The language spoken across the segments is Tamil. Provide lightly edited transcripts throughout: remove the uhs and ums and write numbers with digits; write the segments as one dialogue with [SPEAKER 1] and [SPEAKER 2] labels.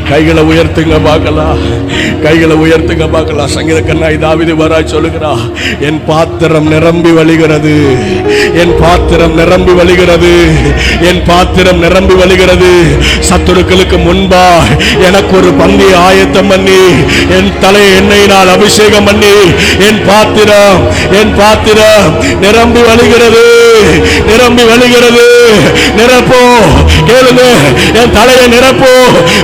[SPEAKER 1] கைகளை உயர்த்துங்க பார்க்கலாம், கைகளை உயர்த்துங்க பார்க்கலாம். சங்கீதக்கண்ணாய் தாவீது வராய் சொல்லுகிறா, என் பாத்திரம் நிரம்பி வழிகிறது, என் பாத்திரம் நிரம்பி வழிகிறது, என் பாத்திரம் நிரம்பி வழிகிறது. சத்துருக்களுக்கு முன்பா எனக்கு ஒரு பந்தி ஆயத்தம் பண்ணி என் தலை எண்ணெயினால் அபிஷேகம் பண்ணி என் பாத்திரம் நிரம்பி வழிகிறது, நிரம்பி வழிகிறது. நிரப்போ, கேளுங்க, என் தலையை நிரப்போ.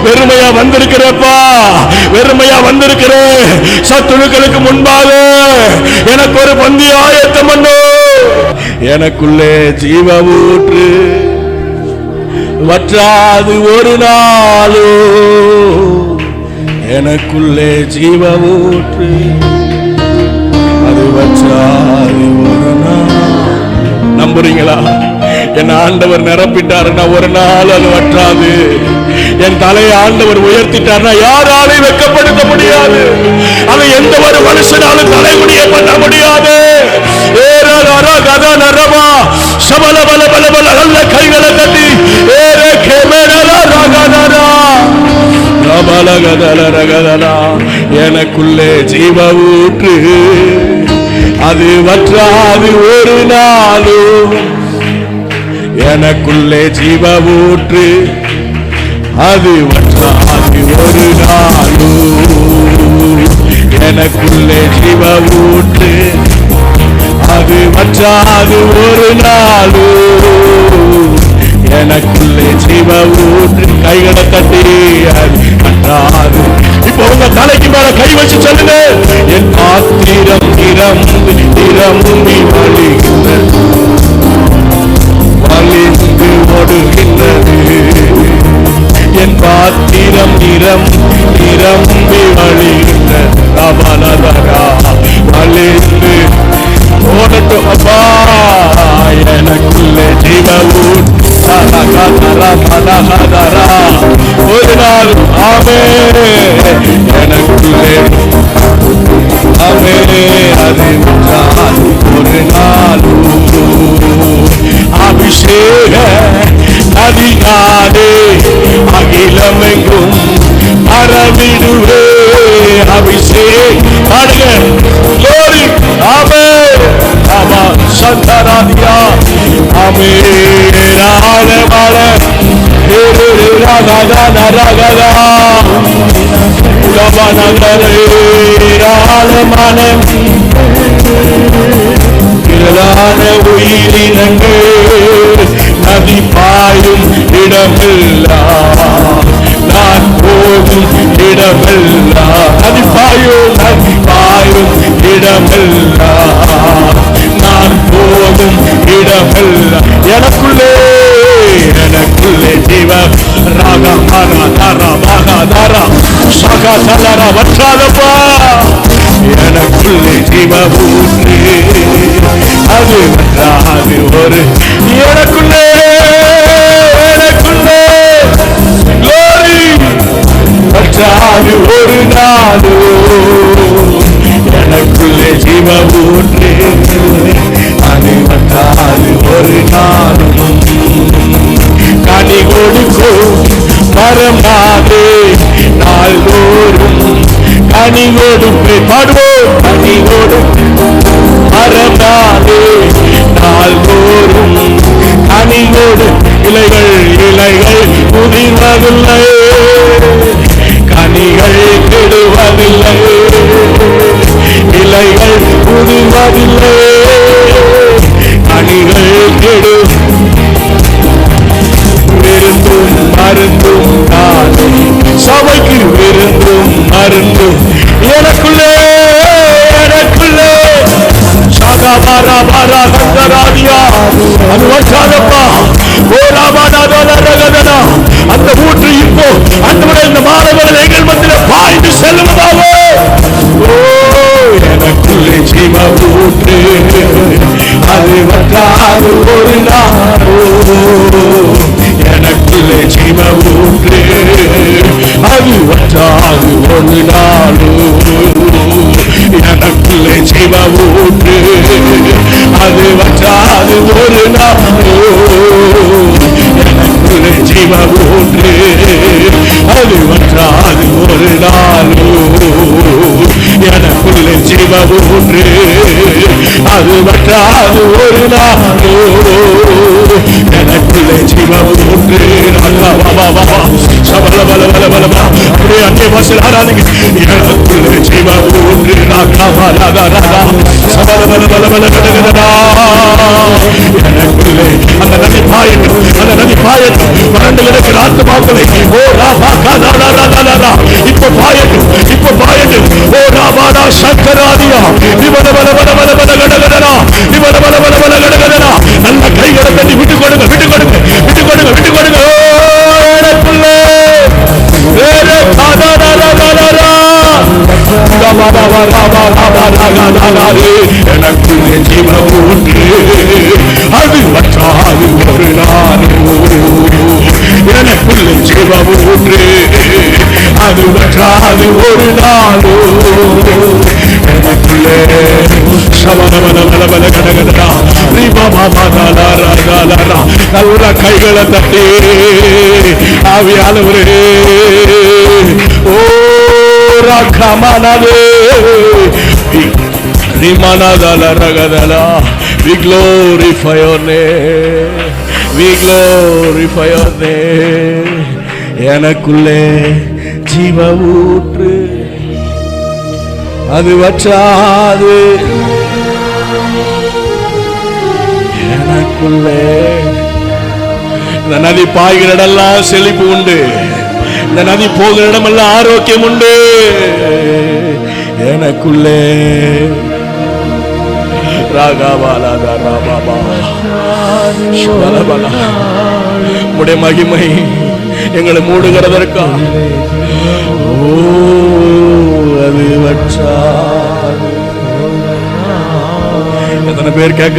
[SPEAKER 1] வெறுமையா வந்திருக்கிறப்பா, வெறுமையா வந்திருக்கிறேன். சத்துருக்களுக்கு முன்பாக எனக்கு ஒரு பந்தி ஆயத்தம் பண்ணு. எனக்குள்ளே ஜீவ ஊற்று வற்றாது ஒரு நாளோ, எனக்குள்ளே ஜீவ ஊற்று அது வற்றாது ஒரு நாள். நம்புறீங்களா? என் ஆண்டவர் நிரப்பிட்டாருன்னா ஒரு நாள் அது வற்றாது. என் தலையை ஆண்டவர் உயர்த்திட்டார்னா யாராலையும் வெட்கப்படுத்த முடியாது. அதை எந்த ஒரு மனுஷனாலும் தலைமுடிய பண்ண முடியாது. கைகளை தட்டி எனக்குள்ளே ஜீவ ஊற்று அது வற்றாது ஒரு நாளும், எனக்குள்ளே ஜீவ ஊற்று அது வற்றாது ஒரு நாளும், எனக்குள்ளே ஜீவ ஊற்று அது வற்றாது ஒரு நாளும், எனக்குள்ளே ஜீவ ஊற்று. கைகளை தட்டி அது வற்றாது. இப்போ உங்க தலைக்கு மேல கை வச்சு சொல்லுங்க, என் பாத்திரம் நிரம்பி நிரம்பி வழிகிறது, வழிந்து ஓடுகின்றது. என் பாத்திரம் நிரம்பி வழிகின்றது. வழிந்து ஓடட்டும் அப்பா. எனக்குள்ளே ஜீவ ஊற்று ஒரு நாள் ஆமே, எனக்குள்ளே ஆமே அது ஒரு நாள். அபிஷேக நதியானே அகிலமெங்கும் பரவிடுவே. அபிஷேக ஆமே ஆமா சந்தராதியா ஆமே ராகமல ராகதா ராகதா உலமனதரே ராலமனம் கிரலான உயிரினங்கள் நதி பாயும் இடமெல்லாம், நான் போகும் இடமெல்லாம், நதி பாயும் இடமெல்லாம், நான் போகும் இடமெல்லாம். எனக்குள்ளே ஜீவ ராகமாரா தாரா பாகாதாரா சகா தலரா வற்றாதப்பா. எனக்குள்ளே ஜீவ ஊற்று அது வற்றாது ஒரு, எனக்குள்ளே வற்றாது ஒரு நாளோ, எனக்குள்ளே ஜீவ ஊற்று அது வற்றாது ஒரு நாளும். கனி கொடுக்கும் மரமாதே நாள்தோறும் கனி கொடுப்பே பாடுவோம். கனி கொடுக்கும் மரமாதே நாள்தோறும் கனி கொடு. இலைகள் உதிர்வதில்லை, கனிகள் கெடுவதில்லை, இலைகள் உதிர்வதில்லை, கனிகள் கெடு. விருந்தும் மருந்தும் நாளை சபைக்கு விருந்தும் மருந்தும் எனக்குள்ளே சாகா பாரா பாரா கந்தராதியா அது வச்சாதப்பா. அந்த ஊற்று இப்போ அந்த இந்த மாணவர்கள் எங்கள் மத்தியில் பாய்ந்து செல்லுவதாவோ. எனக்குள்ளே ஜீவ ஊற்று அது வற்றாது ஒரு நாளோ, எனக்குள்ளே ஜீவ ஊற்று அது வற்றாது ஒரு நாளோ, எனக்குள்ளே ஜீவ ஊற்று அது வற்றாது ஒரு நாளோ, எனக்குள்ளே ஜீவ ஊற்று அது வற்றாது வற்றாது ஒரு நாளும் எனக்குள்ளே ஜீவ ஊற்று அது வற்றாது ஒரு நாளும் எனக்குள்ளே ஜீவ ஊற்று சபல பல பல பலமா அப்படியே அங்கே வாசல் ஆராதிங்க எனக்குள்ளே ஜீவ ஊற்று சபல பல பல பல கடகடா எனக்குள்ளே அந்த நதி பாயட்டும் அந்த நதி பாயட்டும் வறண்டு கிடக்கிற ஆத்துமாக்களை ஓ ராபா காதா இப்ப பாயட்டும் இப்ப பாயட்டும் ஓ ராபாடா சங்கராதியா இவன பல பல பல பல கடகடா இவன பல பல பல கடகடா நல்ல கைகளை தட்டி விட்டு கொடுங்க விட்டு கொடுங்க விட்டு கொடுங்க விட்டு கொடுங்க எனக்குள்ளே வேற எனக்குள்ளே ஜீவ ஊற்று அது வற்றாது ஒரு நாளும் எனக்குள்ளே ஜீவ ஊற்று அது வற்றாது ஒரு நாளும் எனக்குள்ளே சமணமல கடகடா நல்ல கைகளை தட்டி ஆவியானவரே ஓ ராகமானதே ரிமானதல ரகதலா we glorify your name we glorify your name எனக்குள்ளே ஜீவ ஊற்று அது வற்றாது எனக்குள்ளே இந்த நதி பாய்கிற இடமெல்லாம் செழிப்பு உண்டு இந்த நதி போகிற இடமெல்லாம் ஆரோக்கியம் உண்டு எனக்குள்ளே உடைய மகிமை எங்களை மூடுகிறதற்கா அது வற்றாது எத்தனை பேர் கேட்க